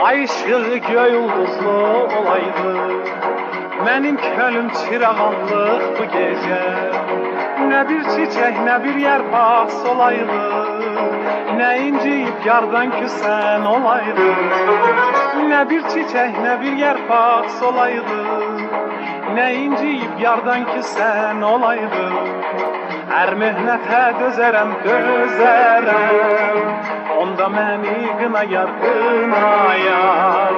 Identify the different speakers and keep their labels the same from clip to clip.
Speaker 1: Ay ışığı göy ulduzlu olaydı, benim könlüm çırağanlıq bu gece. Ne bir çiçek ne bir yarpaq solaydı, ne inciyip yardan küsen olaydı. Ne bir çiçek ne bir yarpaq solaydı, ne inciyip yardan küsen olaydı. Her mühnete dözerem, onda məni qınayar, qınayar.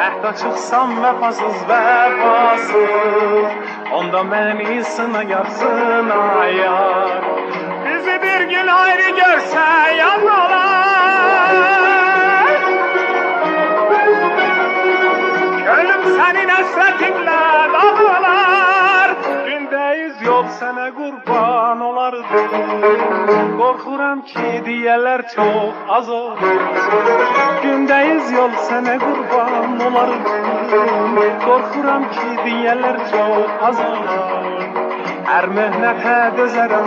Speaker 1: Əhdə çıxsam vəfasız, vəfasız, onda məni sınayar, sınayar. Bizi bir gün ayrı görsə yanmalar, könlüm sənin əsrətinlə dağlar. Gündeyiz yol sənə qurban olardı, korkuram ki diyeler çok az olur. Gündeyiz yol sənə qurban olardı, korkuram ki diyeler çok az olur. Her mühnete dözerem,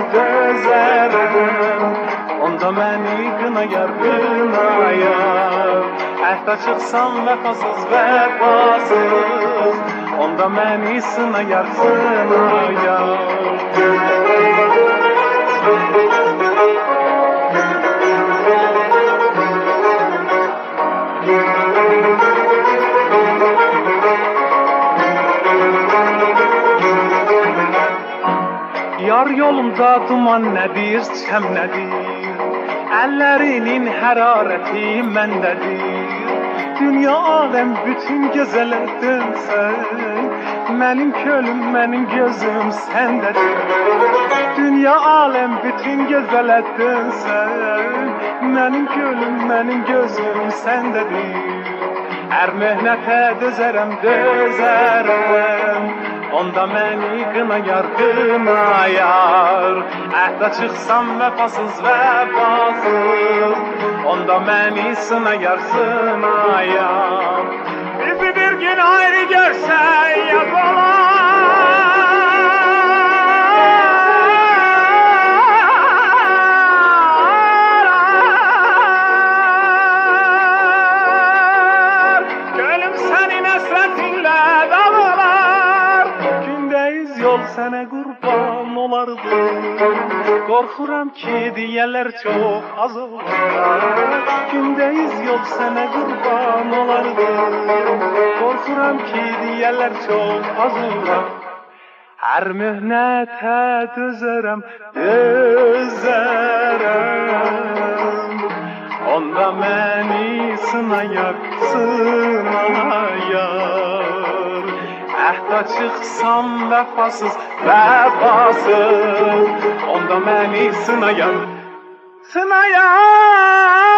Speaker 1: onda məni qınayar, qınayar. Əhdə çıxsam vəfasız, vəfasız, onda məni sınayar, sınayar. Yar yolunda duman nedir, çəm nedir? Əllərinin hərarəti məndədir. Dünya aləm bütün gözələ dönsən, mənim könlüm, mənim gözüm səndədir. Dünya aləm bütün gözələ dönsən, mənim könlüm, mənim gözüm səndədir. Hər möhnətə dözərəm, onda məni qınayar, qınayar. Əhdə çıxsam vəfasız, vəfasız, onda məni sınayar, sınayar. Bizi bir gün ayrı görsə yazılar, gönlüm sənin əsrətinlə dağlar. Gündeyiz yol sənə qurban olardı, korkuram ki diyeler çok az olur. Gündeyiz yol sənə qurban olardı, korkuram ki diyeler çok az olur. Her mühnete dözerem, onda məni sınayar, sınayar. Əhdə çıxsam vəfasız, vəfasız, onda məni sınayar, sınayar.